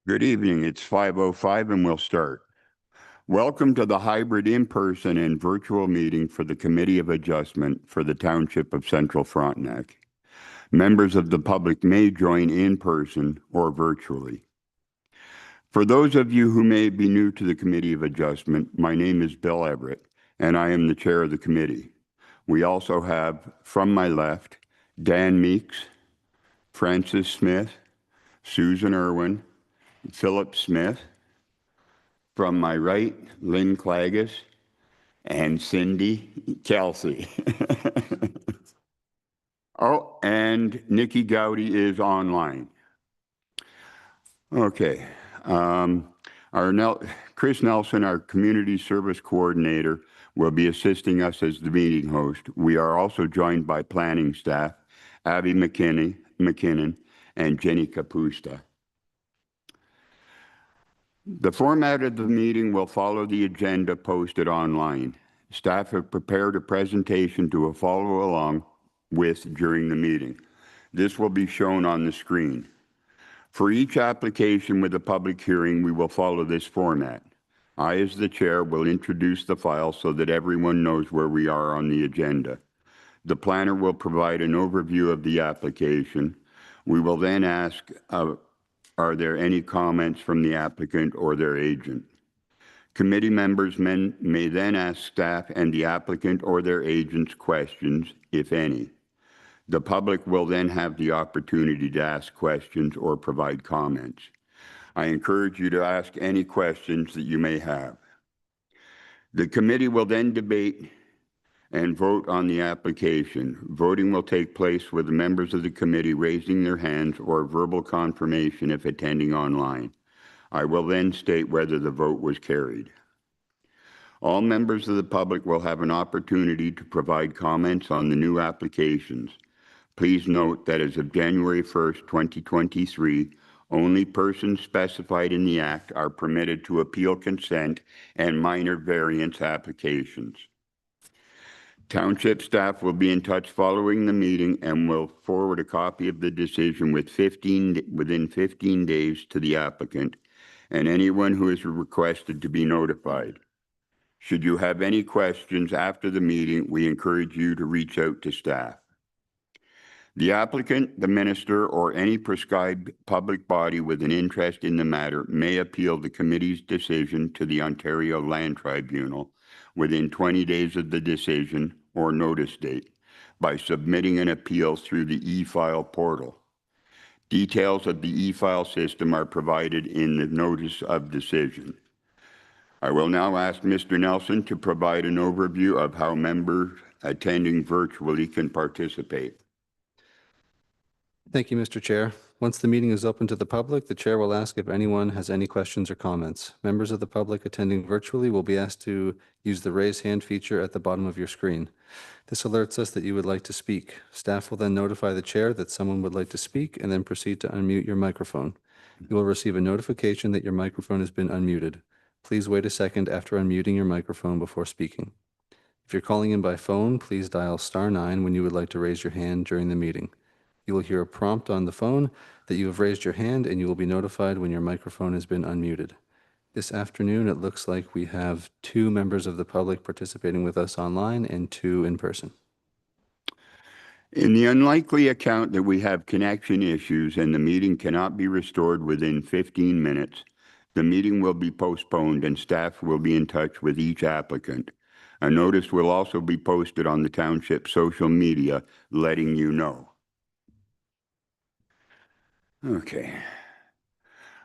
Good evening. It's 5:05 and we'll start. Welcome to the hybrid in-person and virtual meeting for the Committee of Adjustment for the Township of Central Frontenac. Members of the public may join in person or virtually. For those of you who may be new to the Committee of Adjustment, my name is Bill Everett, and I am the chair of the committee. We also have, from my left, Dan Meeks, Francis Smith, Susan Irwin, Philip Smith. From my right, Lynn Clagis and Cindy Kelsey. Oh, and Nikki Gowdy is online. Okay. Chris Nelson, our community service coordinator, will be assisting us as the meeting host. We are also joined by planning staff, Abby McKinnon, and Jenny Capusta. The format of the meeting will follow the agenda posted online. Staff have prepared a presentation to follow along with during the meeting. This will be shown on the screen. For each application with a public hearing, we will follow this format. I, as the chair, will introduce the file so that everyone knows where we are on the agenda. The planner will provide an overview of the application. We will then ask, are there any comments from the applicant or their agent? Committee members may then ask staff and the applicant or their agents questions, if any. The public will then have the opportunity to ask questions or provide comments. I encourage you to ask any questions that you may have. The committee will then debate and vote on the application. Voting will take place with the members of the committee raising their hands or verbal confirmation if attending online. I will then state whether the vote was carried. All members of the public will have an opportunity to provide comments on the new applications. Please note that as of January 1st, 2023, only persons specified in the Act are permitted to appeal consent and minor variance applications. Township staff will be in touch following the meeting and will forward a copy of the decision within 15 days to the applicant and anyone who is requested to be notified. Should you have any questions after the meeting, we encourage you to reach out to staff. The applicant, the minister, or any prescribed public body with an interest in the matter may appeal the committee's decision to the Ontario Land Tribunal within 20 days of the decision or notice date by submitting an appeal through the e-file portal. Details of the e-file system are provided in the notice of decision. I will now ask Mr. Nelson to provide an overview of how members attending virtually can participate. Thank you, Mr. Chair. Once the meeting is open to the public, the chair will ask if anyone has any questions or comments. Members of the public attending virtually will be asked to use the raise hand feature at the bottom of your screen. This alerts us that you would like to speak. Staff will then notify the chair that someone would like to speak and then proceed to unmute your microphone. You will receive a notification that your microphone has been unmuted. Please wait a second after unmuting your microphone before speaking. If you're calling in by phone, please dial *9 when you would like to raise your hand during the meeting. You will hear a prompt on the phone that you have raised your hand and you will be notified when your microphone has been unmuted. This afternoon, it looks like we have 2 members of the public participating with us online and 2 in person. In the unlikely account that we have connection issues and the meeting cannot be restored within 15 minutes, the meeting will be postponed and staff will be in touch with each applicant. A notice will also be posted on the township social media letting you know. Okay.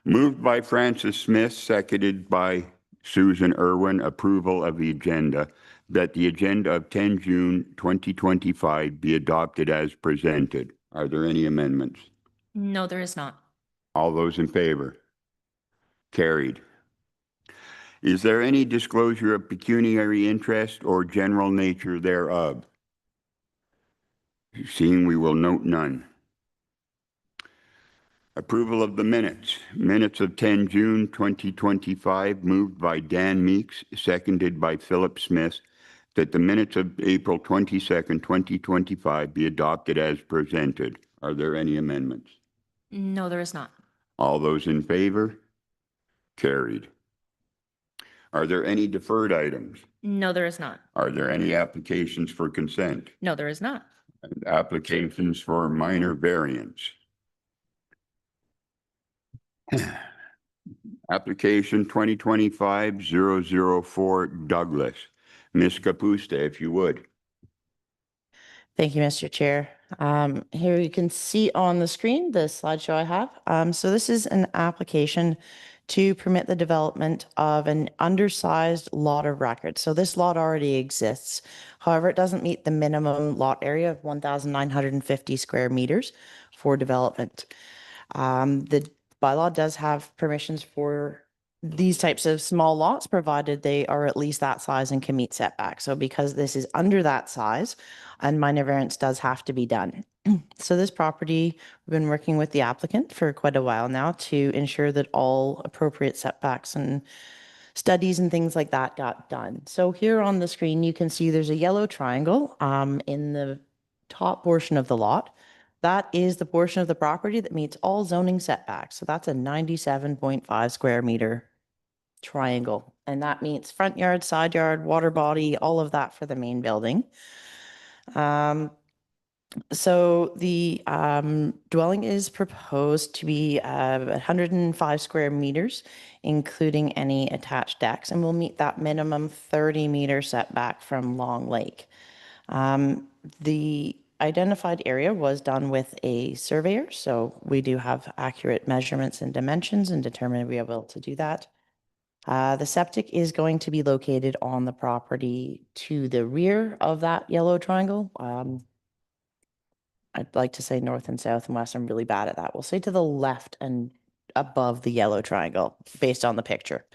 Moved by Francis Smith, seconded by Susan Irwin, approval of the agenda, that the agenda of 10 June 2025 be adopted as presented. Are there any amendments? No, there is not. All those in favor? Carried. Is there any disclosure of pecuniary interest or general nature thereof? Seeing we will note none. Approval of the minutes. Minutes of 10 June 2025, moved by Dan Meeks, seconded by Philip Smith, that the minutes of April 22nd, 2025 be adopted as presented. Are there any amendments? No, there is not. All those in favor? Carried. Are there any deferred items? No, there is not. Are there any applications for consent? No, there is not. And applications for minor variance? Application 2025-004 Douglas. Ms. Kapusta, if you would. Thank you, Mr. Chair. Here you can see on the screen the slideshow I have. So this is an application to permit the development of an undersized lot of record. So this lot already exists. However, it doesn't meet the minimum lot area of 1,950 square meters for development. The bylaw does have permissions for these types of small lots, provided they are at least that size and can meet setbacks. So because this is under that size, and minor variance does have to be done. So this property, we've been working with the applicant for quite a while now to ensure that all appropriate setbacks and studies and things like that got done. So here on the screen, you can see there's a yellow triangle in the top portion of the lot. That is the portion of the property that meets all zoning setbacks. So that's a 97.5 square meter triangle. And that meets front yard, side yard, water body, all of that for the main building. So the dwelling is proposed to be 105 square meters, including any attached decks, and will meet that minimum 30-meter setback from Long Lake. The identified area was done with a surveyor, so we do have accurate measurements and dimensions and determined we are able to do that. The septic is going to be located on the property to the rear of that yellow triangle. I'd like to say north and south and west. I'm really bad at that. We'll say to the left and above the yellow triangle based on the picture.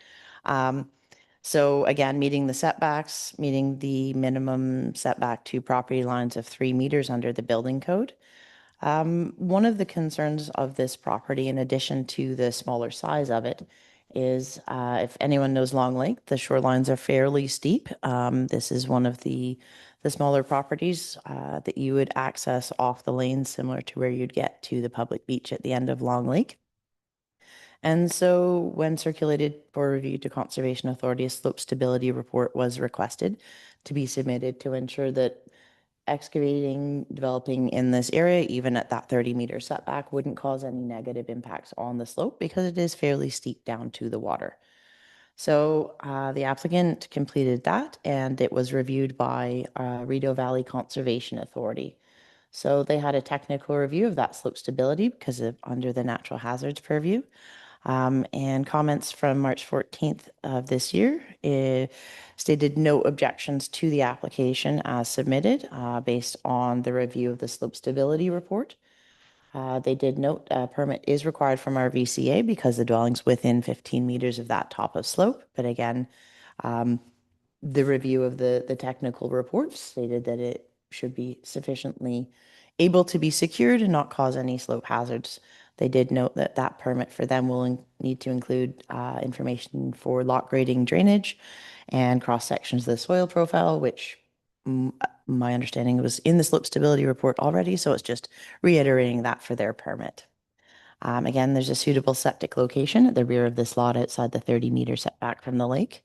So again, meeting the setbacks, meeting the minimum setback to property lines of 3 meters under the building code. One of the concerns of this property, in addition to the smaller size of it, is if anyone knows Long Lake, the shorelines are fairly steep. This is one of the smaller properties that you would access off the lane, similar to where you'd get to the public beach at the end of Long Lake. And so when circulated for review to Conservation Authority, a slope stability report was requested to be submitted to ensure that excavating, developing in this area, even at that 30-meter setback, wouldn't cause any negative impacts on the slope because it is fairly steep down to the water. So the applicant completed that, and it was reviewed by Rideau Valley Conservation Authority. So they had a technical review of that slope stability because of under the natural hazards purview. And comments from March 14th of this year stated no objections to the application as submitted based on the review of the slope stability report. They did note a permit is required from our VCA because the dwelling's within 15 meters of that top of slope. But again, the review of the technical report stated that it should be sufficiently able to be secured and not cause any slope hazards. They did note that that permit for them will need to include information for lot grading, drainage, and cross sections of the soil profile, which my understanding was in the slope stability report already. So it's just reiterating that for their permit. Again, there's a suitable septic location at the rear of this lot outside the 30-meter setback from the lake.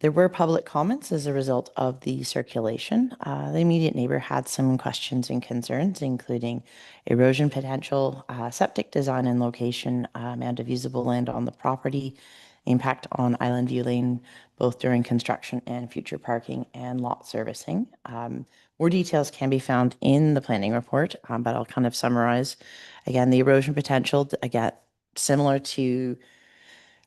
There were public comments as a result of the circulation. The immediate neighbor had some questions and concerns, including erosion potential, septic design and location, amount of usable land on the property, impact on Island View Lane, both during construction and future parking and lot servicing. More details can be found in the planning report, but I'll kind of summarize. Again, the erosion potential, again, similar to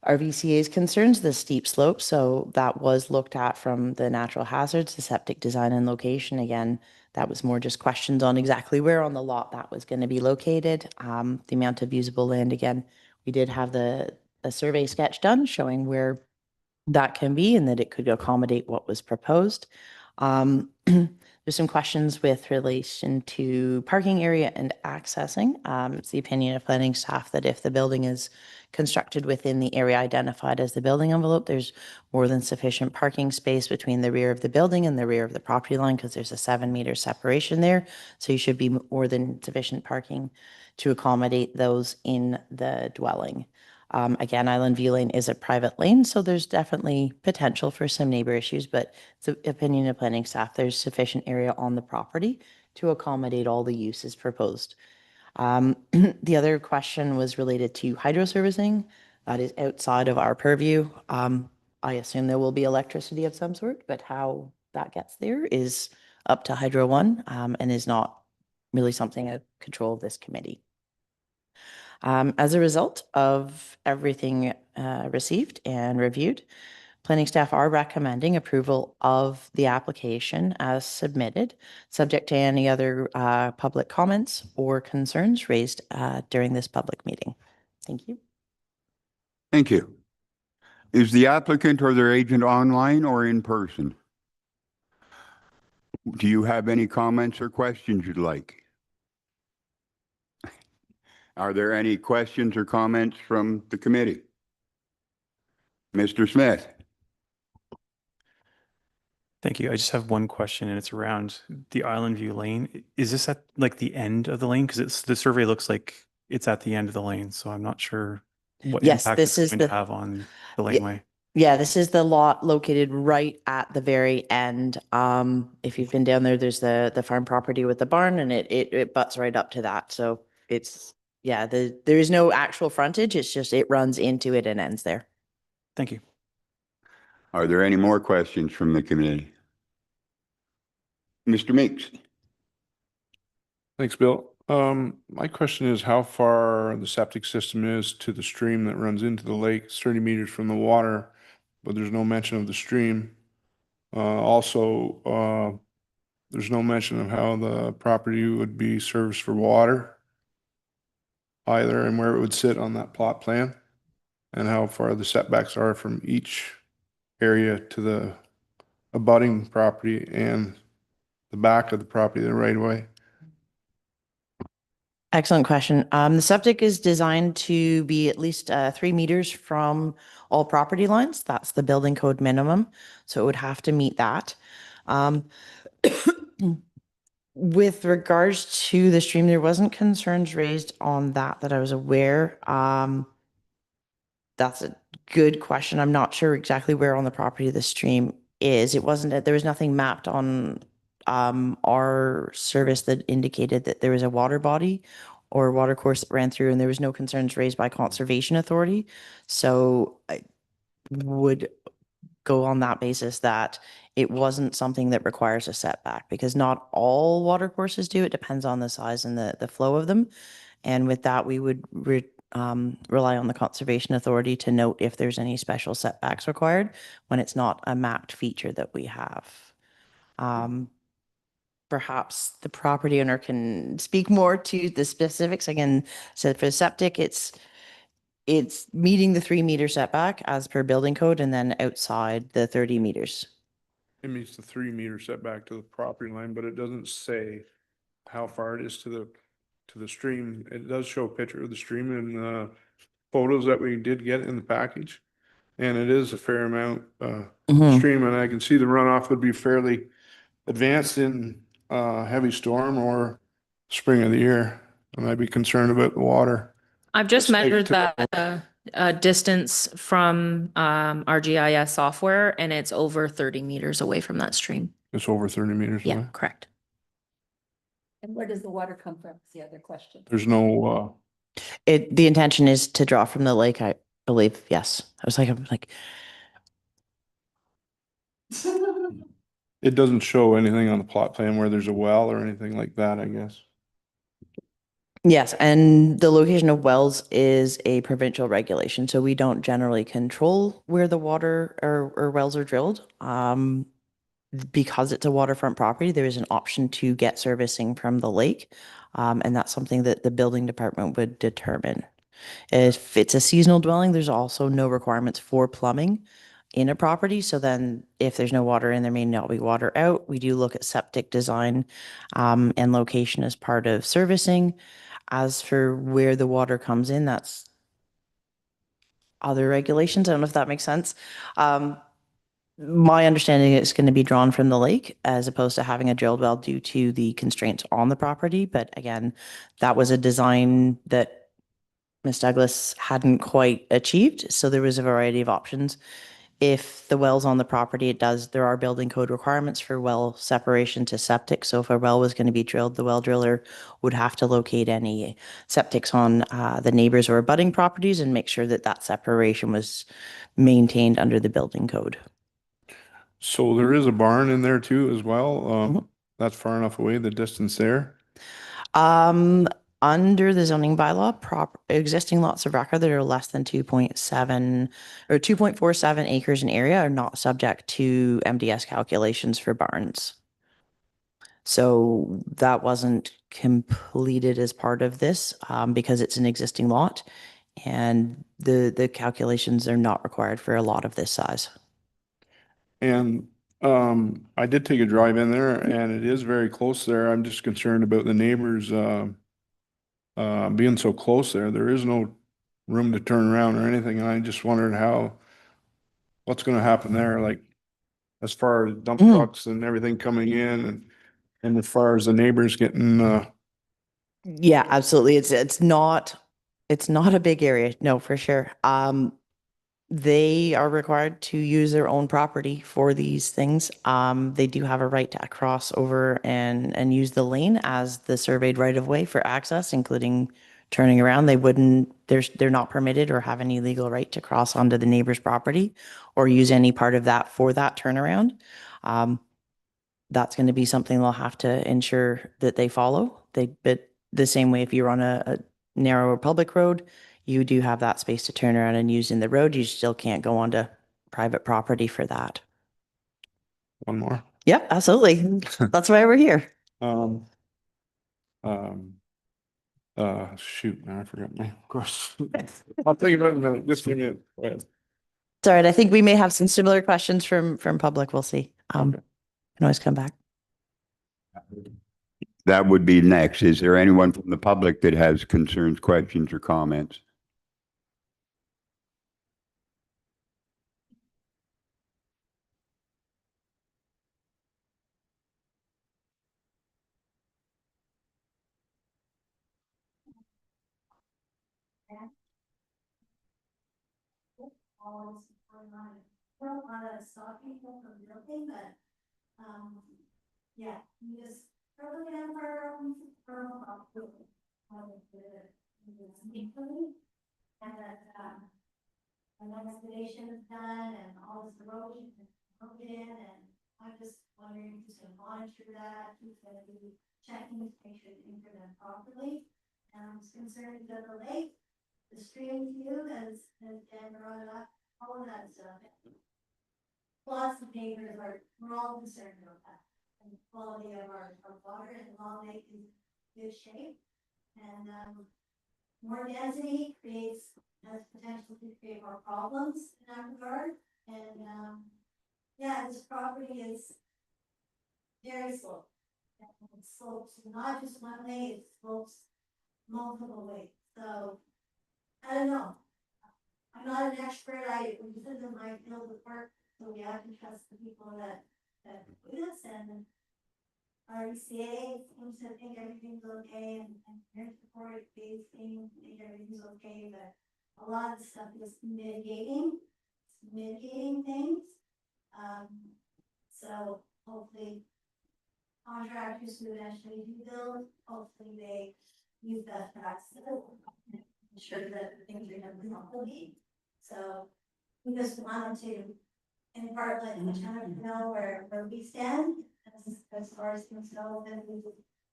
our VCA's concerns, the steep slope. So that was looked at from the natural hazards, the septic design and location. Again, that was more just questions on exactly where on the lot that was going to be located. The amount of usable land, again, we did have a survey sketch done showing where that can be and that it could accommodate what was proposed. There's some questions with relation to parking area and accessing. It's the opinion of planning staff that if the building is constructed within the area identified as the building envelope, there's more than sufficient parking space between the rear of the building and the rear of the property line because there's a 7-meter separation there. So you should be more than sufficient parking to accommodate those in the dwelling. Again, Island View Lane is a private lane, so there's definitely potential for some neighbor issues, but it's the opinion of planning staff, there's sufficient area on the property to accommodate all the uses proposed. The other question was related to hydro servicing. That is outside of our purview. I assume there will be electricity of some sort, but how that gets there is up to Hydro One, and is not really something of control of this committee. As a result of everything received and reviewed, planning staff are recommending approval of the application as submitted, subject to any other public comments or concerns raised during this public meeting. Thank you. Thank you. Is the applicant or their agent online or in person? Do you have any comments or questions you'd like? Are there any questions or comments from the committee? Mr. Smith? Thank you. I just have one question, and it's around the Island View Lane. Is this at like the end of the lane? Because the survey looks like it's at the end of the lane, so I'm not sure what Yes, impact this it's is going to have on the laneway. Yeah, this is the lot located right at the very end. If you've been down there, there's the farm property with the barn, and it butts right up to that. So it's, yeah, there is no actual frontage. It's just it runs into it and ends there. Thank you. Are there any more questions from the committee? Mr. Meeks? Thanks, Bill. My question is how far the septic system is to the stream that runs into the lake. It's 30 meters from the water, but there's no mention of the stream. Also, there's no mention of how the property would be serviced for water either, and where it would sit on that plot plan, and how far the setbacks are from each area to the abutting property and the back of the property, the right of way. Excellent question. The septic is designed to be at least 3 meters from all property lines. That's the building code minimum. So it would have to meet that. With regards to the stream, there wasn't concerns raised on that I was aware. That's a good question. I'm not sure exactly where on the property the stream is. It wasn't, there was nothing mapped on our service that indicated that there was a water body or water course that ran through, and there was no concerns raised by Conservation Authority. So I would go on that basis that it wasn't something that requires a setback, because not all water courses do. It depends on the size and the flow of them. And with that, we would rely on the Conservation Authority to note if there's any special setbacks required when it's not a mapped feature that we have. Perhaps the property owner can speak more to the specifics. Again, so for septic, it's meeting the 3 meter setback as per building code, and then outside the 30 meters. It meets the 3 meter setback to the property line, but it doesn't say how far it is to the stream. It does show a picture of the stream in the photos that we did get in the package. And it is a fair amount stream, and I can see the runoff would be fairly advanced in heavy storm or spring of the year. And I'd be concerned about the water. I've just Let's take measured to- that distance from our GIS software, and it's over 30 meters away from that stream. It's over 30 meters Yeah, away. correct. And where does the water come from? Is the other question. There's no, The intention is to draw from the lake, I believe. Yes. I'm like, it doesn't show anything on the plot plan where there's a well or anything like that, I guess. yes. And the location of wells is a provincial regulation. So we don't generally control where the water or wells are drilled. Because it's a waterfront property, there is an option to get servicing from the lake. And that's something that the building department would determine. If it's a seasonal dwelling, there's also no requirements for plumbing in a property. So then if there's no water in, there may not be water out. We do look at septic design and location as part of servicing. As for where the water comes in, that's other regulations. I don't know if that makes sense. My understanding is it's going to be drawn from the lake as opposed to having a drilled well due to the constraints on the property. But again, that was a design that Ms. Douglas hadn't quite achieved. So there was a variety of options. If the well's on the property, there are building code requirements for well separation to septic. So if a well was going to be drilled, the well driller would have to locate any septics on the neighbors or abutting properties and make sure that that separation was maintained under the building code. So there is a barn in there too as well. Mhm. That's far enough away, the distance there. Under the zoning bylaw, existing lots of record that are less than 2.7 or 2.47 acres in area are not subject to MDS calculations for barns. So that wasn't completed as part of this because it's an existing lot, and the calculations are not required for a lot of this size. And I did take a drive in there and it is very close there. I'm just concerned about the neighbors being so close there. There is no room to turn around or anything. And I just wondered what's gonna happen there, like as far as dump trucks and everything coming in and as far as the neighbors getting Yeah, absolutely. It's not a big area, no, for sure. They are required to use their own property for these things. They do have a right to cross over and use the lane as the surveyed right of way for access, including turning around. They're not permitted or have any legal right to cross onto the neighbor's property or use any part of that for that turnaround. That's going to be something they'll have to ensure that they follow. But the same way if you're on a narrower public road, you do have that space to turn around and use in the road. You still can't go onto private property for that. one more. Yep, absolutely. That's why we're here. Um, um, shoot, now I forgot my question. I'll think about it in a minute. Just give me a minute. Go ahead. It's all right. I think we may have some similar questions from public. We'll see. Okay. Can always come back. That would be next. Is there anyone from the public that has concerns, questions, or comments? Don't want to stop people from building, but, yeah, you just probably have our own and that, an excavation is done and all this erosion is moved in, and I'm just wondering who's gonna monitor that, who's gonna be checking to make sure the internet properly. And I'm just concerned that the lake, the stream view, as Dan brought up, all of that stuff. Lots of neighbors we're all concerned about that. And the quality of our water and Long Lake is good shape. And, more density has potential to create more problems in that regard. And, yeah, this property is very slow. It slopes not just one way, it slopes multiple ways. So, I don't know. I'm not an expert. This isn't my field of work, so we have to trust the people that do this. And RECA seems to think everything's okay, and here's the report, they think everything's okay, but a lot of stuff is mitigating things. So hopefully contractors who eventually do build, hopefully they use best practices, ensure that things are done properly. So we just wanted to, in part, let each other know where we stand as far as things go, and we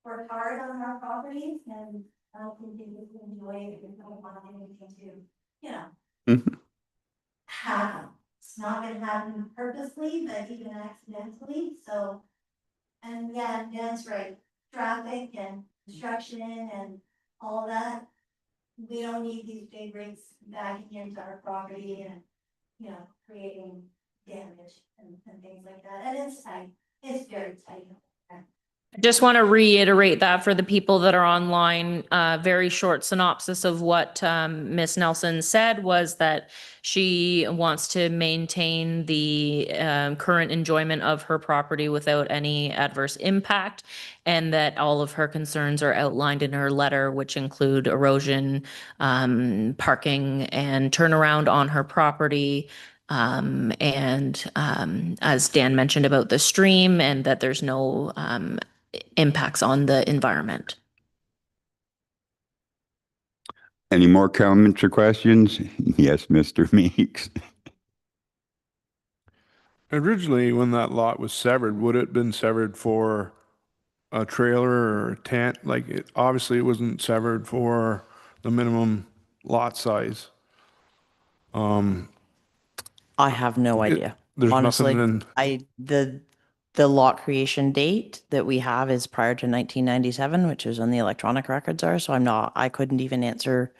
work hard on our properties, and I don't think we enjoy it. We don't want anything to, you know, happen. It's not gonna happen purposely, but even accidentally, so. And yeah, Dan's right, traffic and construction and all that. We don't need these big rigs backing into our property and, you know, creating damage and things like that. And it's tight, it's very tight. Just want to reiterate that for the people that are online, very short synopsis of what Ms. Nelson said was that she wants to maintain the current enjoyment of her property without any adverse impact, and that all of her concerns are outlined in her letter, which include erosion, parking, and turnaround on her property. As Dan mentioned about the stream, and that there's no impacts on the environment. Any more comments or questions? Yes, Mr. Meeks. Originally, when that lot was severed, would it have been severed for a trailer or a tent? Like, it, obviously it wasn't severed for the minimum lot size. I have no idea. There's Honestly, nothing the lot creation date that we have is prior to 1997, which is when the electronic records are. So I couldn't even answer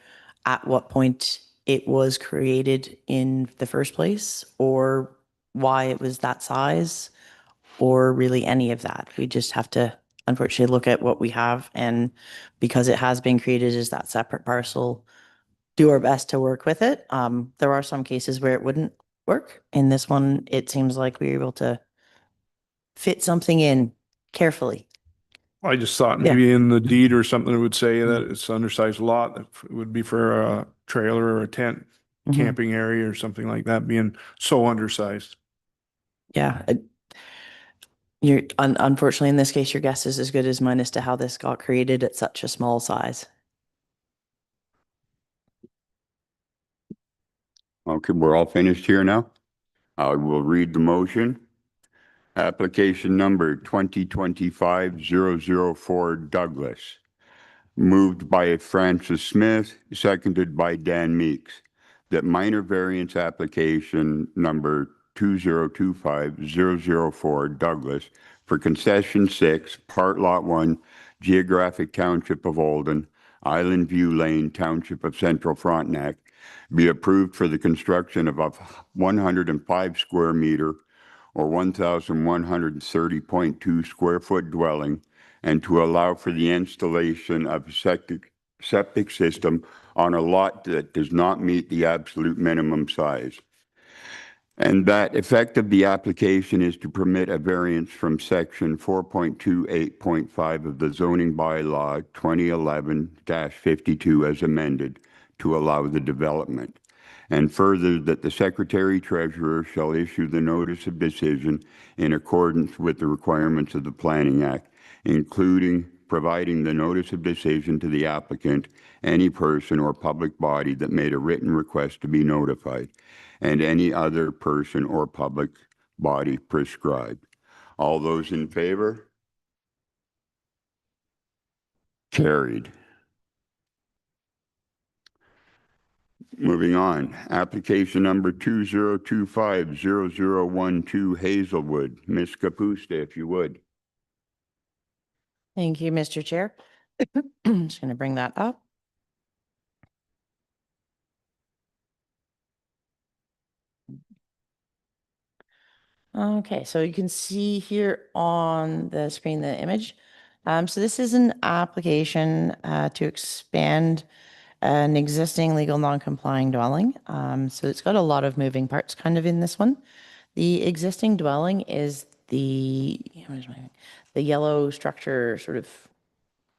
at what point it was created in the first place or why it was that size or really any of that. We just have to unfortunately look at what we have. And because it has been created as that separate parcel, do our best to work with it. There are some cases where it wouldn't work. In this one, it seems like we were able to fit something in carefully. I just thought Yeah. maybe in the deed or something it would say that it's undersized lot, that it would be for a trailer or a tent Mhm. camping area or something like that, being so undersized. Yeah. Unfortunately, in this case, your guess is as good as mine as to how this got created at such a small size. Okay, we're all finished here now. I will read the motion. Application number 2025-004 Douglas. Moved by Francis Smith, seconded by Dan Meeks. That minor variance application number 2025-004 Douglas for concession 6, part lot 1, geographic township of Olden, Island View Lane, township of Central Frontenac, be approved for the construction of a 105 square meter or 1,130.2 square foot dwelling, and to allow for the installation of a septic system on a lot that does not meet the absolute minimum size. And that effect of the application is to permit a variance from section 4.28.5 of the zoning bylaw 2011-52 as amended to allow the development. And further, that the Secretary Treasurer shall issue the notice of decision in accordance with the requirements of the Planning Act, including providing the notice of decision to the applicant, any person or public body that made a written request to be notified, and any other person or public body prescribed. All those in favor? Carried. Moving on, application number 2025-0012 Hazelwood. Ms. Kapusta, if you would. Thank you, Mr. Chair. Just going to bring that up. Okay, so you can see here on the screen the image. So this is an application to expand an existing legal non-complying dwelling. So it's got a lot of moving parts kind of in this one. The existing dwelling is the yellow structure, sort of,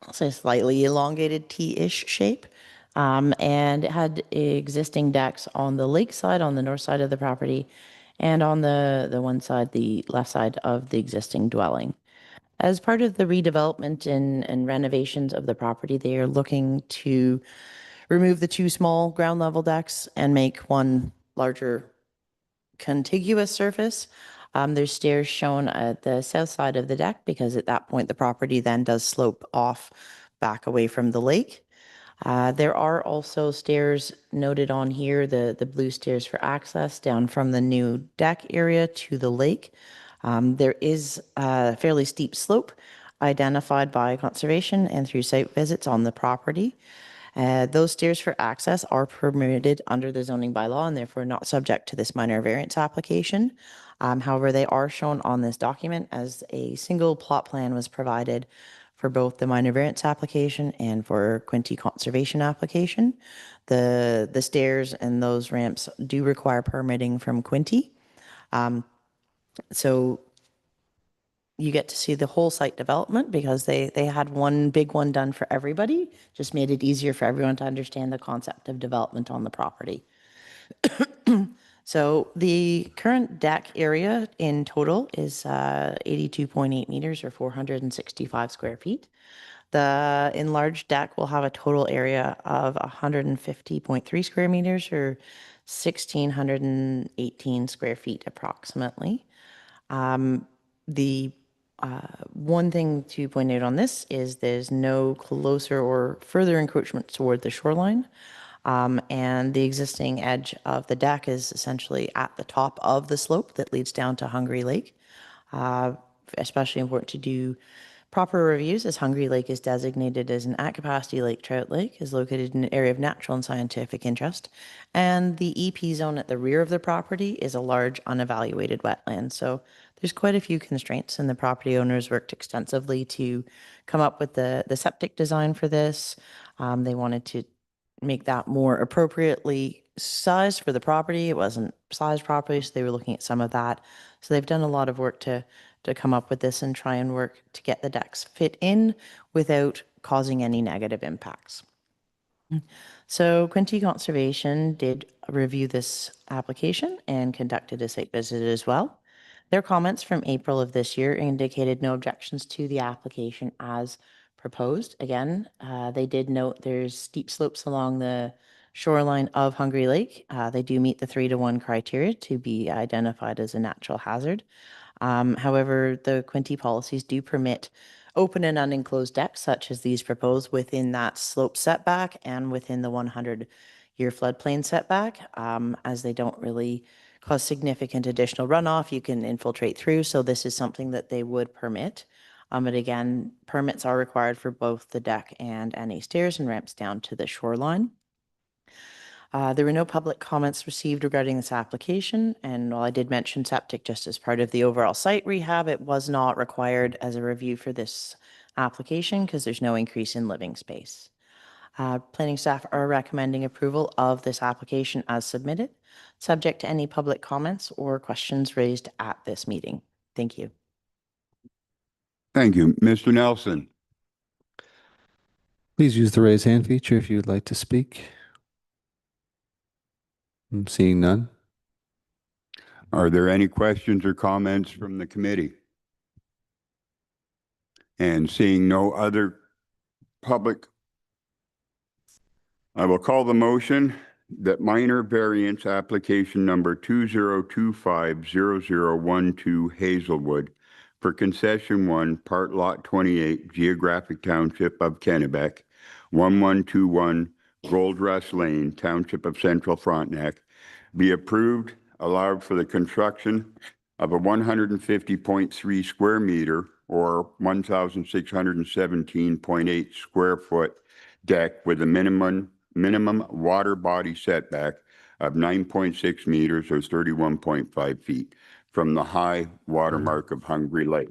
I'll say slightly elongated T-ish shape. And it had existing decks on the lake side, on the north side of the property, and on the one side, the left side of the existing dwelling. As part of the redevelopment and renovations of the property, they are looking to remove the two small ground level decks and make one larger contiguous surface. There's stairs shown at the south side of the deck because at that point the property then does slope off back away from the lake. There are also stairs noted on here, the blue stairs for access down from the new deck area to the lake. There is a fairly steep slope identified by conservation and through site visits on the property. Those stairs for access are permitted under the zoning bylaw and therefore not subject to this minor variance application. However, they are shown on this document as a single plot plan was provided for both the minor variance application and for Quinte conservation application. The stairs and those ramps do require permitting from Quinte. So you get to see the whole site development because they had one big one done for everybody, just made it easier for everyone to understand the concept of development on the property. So the current deck area in total is 82.8 meters or 465 square feet. The enlarged deck will have a total area of 150.3 square meters or 1,618 square feet approximately. The one thing to point out on this is there's no closer or further encroachment toward the shoreline. And the existing edge of the deck is essentially at the top of the slope that leads down to Hungry Lake. Especially important to do proper reviews as Hungry Lake is designated as an at-capacity lake trout lake, is located in an area of natural and scientific interest. And the EP zone at the rear of the property is a large unevaluated wetland. So there's quite a few constraints, and the property owners worked extensively to come up with the septic design for this. They wanted to make that more appropriately sized for the property. It wasn't sized properly, so they were looking at some of that. So they've done a lot of work to come up with this and try and work to get the decks fit in without causing any negative impacts. So Quinte Conservation did review this application and conducted a site visit as well. Their comments from April of this year indicated no objections to the application as proposed. Again, they did note there's steep slopes along the shoreline of Hungry Lake. They do meet the 3-to-1 criteria to be identified as a natural hazard. However, the Quinte policies do permit open and unenclosed decks, such as these proposed, within that slope setback and within the 100-year floodplain setback, as they don't really cause significant additional runoff. You can infiltrate through, so this is something that they would permit. But again, permits are required for both the deck and any stairs and ramps down to the shoreline. There were no public comments received regarding this application, and while I did mention septic just as part of the overall site rehab, it was not required as a review for this application because there's no increase in living space. Planning staff are recommending approval of this application as submitted, subject to any public comments or questions raised at this meeting. Thank you. Thank you. Mr. Nelson? Please use the raise hand feature if you would like to speak. I'm seeing none. Are there any questions or comments from the committee? And seeing no other public, I will call the motion that minor variance application number 20250012 Hazelwood for concession 1, part lot 28, geographic township of Kennebec, 1121 Gold Rush Lane, township of Central Frontenac, be approved, allowed for the construction of a 150.3 square meter or 1,617.8 square foot deck with a minimum water body setback of 9.6 meters or 31.5 feet from the high watermark of Hungry Lake.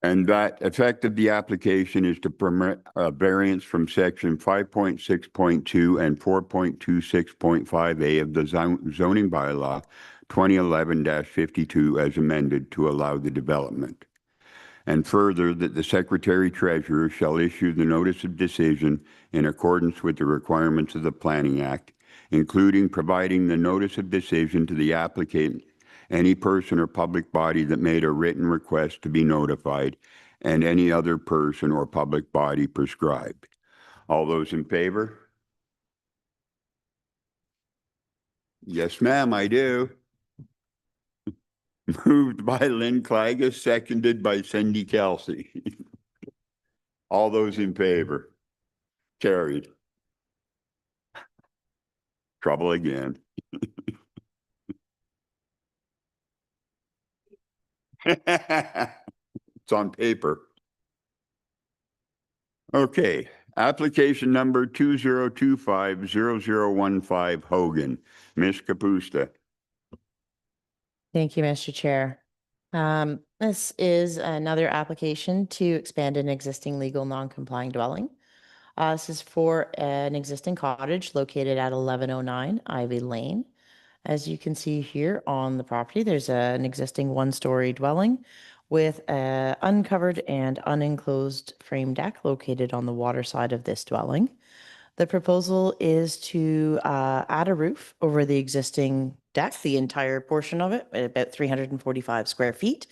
And that effect of the application is to permit a variance from section 5.6.2 and 4.26.5A of the zoning bylaw 2011-52 as amended to allow the development. And further, that the Secretary Treasurer shall issue the notice of decision in accordance with the requirements of the Planning Act, including providing the notice of decision to the applicant, any person or public body that made a written request to be notified, and any other person or public body prescribed. All those in favor? Yes, ma'am, I do. Moved by Lynn Clagus, seconded by Cindy Kelsey. All those in favor? Carried. Trouble again. It's on paper. Okay, application number 20250015 Hogan, Ms. Kapusta. Thank you, Mr. Chair. This is another application to expand an existing legal non-complying dwelling. This is for an existing cottage located at 1109 Ivy Lane. As you can see here on the property, there's an existing one-story dwelling with a uncovered and unenclosed frame deck located on the water side of this dwelling. The proposal is to add a roof over the existing deck, the entire portion of it, at about 345 square feet.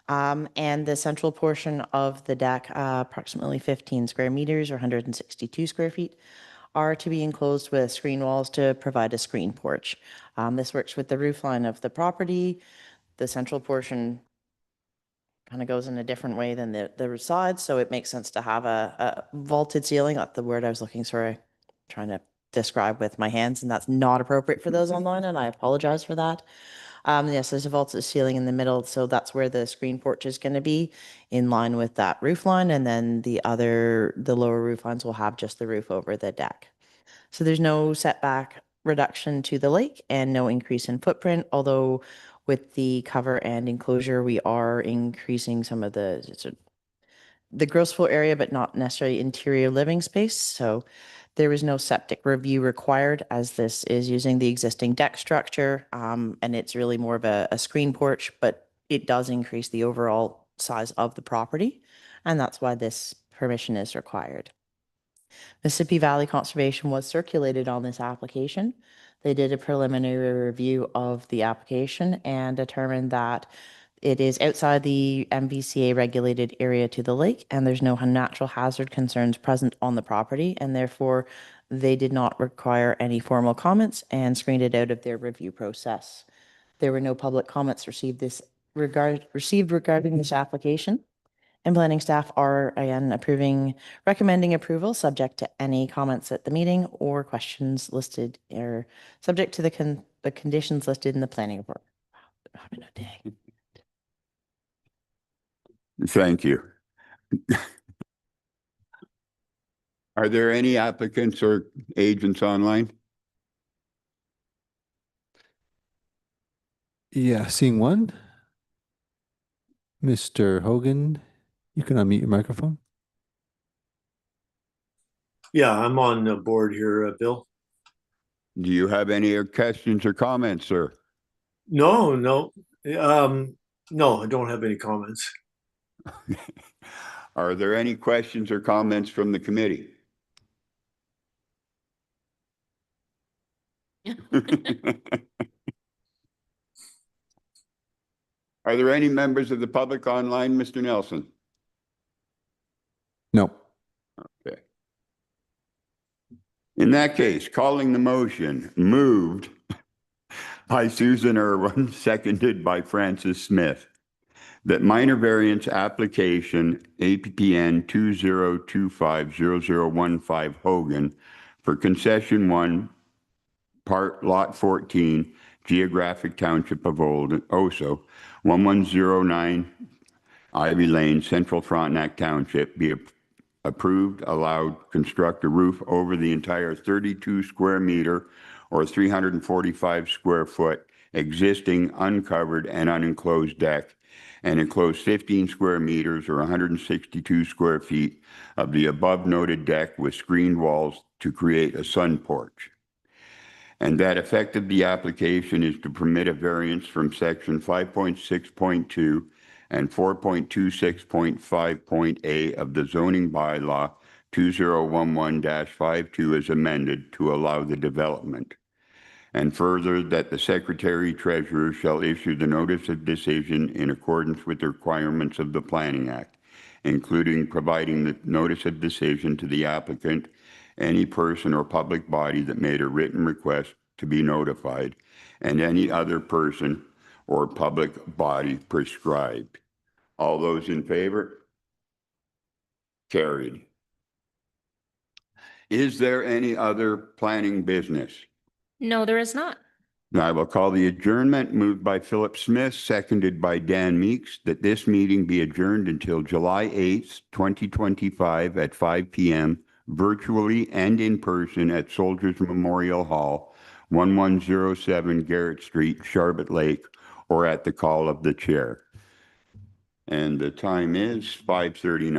And the central portion of the deck, approximately 15 square meters or 162 square feet, are to be enclosed with screen walls to provide a screen porch. This works with the roof line of the property. The central portion kind of goes in a different way than the sides, so it makes sense to have a vaulted ceiling. That's the word I was looking, sorry, trying to describe with my hands, and that's not appropriate for those online, and I apologize for that. Yes, there's a vaulted ceiling in the middle, so that's where the screen porch is going to be, in line with that roof line, and then the lower roof lines will have just the roof over the deck. So there's no setback reduction to the lake and no increase in footprint, although with the cover and enclosure, we are increasing some of the gross floor area, but not necessarily interior living space. So there is no septic review required, as this is using the existing deck structure, and it's really more of a screen porch, but it does increase the overall size of the property, and that's why this permission is required. Mississippi Valley Conservation was circulated on this application. They did a preliminary review of the application and determined that it is outside the MVCA regulated area to the lake, and there's no natural hazard concerns present on the property, and therefore they did not require any formal comments and screened it out of their review process. There were no public comments received regarding this application. And planning staff are again recommending approval subject to any comments at the meeting or questions listed or subject to the conditions listed in the planning report. Wow, having a day. Thank you. Are there any applicants or agents online? Yeah, seeing one. Mr. Hogan, you can unmute your microphone. Yeah, I'm on the board here, Bill. Do you have any questions or comments, sir? No, no. No, I don't have any comments. Are there any questions or comments from the committee? Are there any members of the public online, Mr. Nelson? No. Okay. In that case, calling the motion, moved by Susan Irwin, seconded by Francis Smith, that minor variance application APPN 20250015 Hogan for concession 1, part lot 14, geographic township of Oso, 1109 Ivy Lane, Central Frontenac Township, be approved, allowed, construct a roof over the entire 32 square meter or 345 square foot existing uncovered and unenclosed deck, and enclose 15 square meters or 162 square feet of the above noted deck with screened walls to create a sun porch. And that effective the application is to permit a variance from section 5.6.2 and 4.26.5.a of the zoning bylaw 2011-52 as amended to allow the development. And further, that the Secretary Treasurer shall issue the notice of decision in accordance with the requirements of the Planning Act, including providing the notice of decision to the applicant, any person or public body that made a written request to be notified, and any other person or public body prescribed. All those in favor? Carried. Is there any other planning business? No, there is not. I will call the adjournment moved by Philip Smith, seconded by Dan Meeks, that this meeting be adjourned until July 8th, 2025 at 5 p.m. virtually and in person at Soldiers Memorial Hall, 1107 Garrett Street, Charlotte Lake, or at the call of the chair. And the time is 5:39.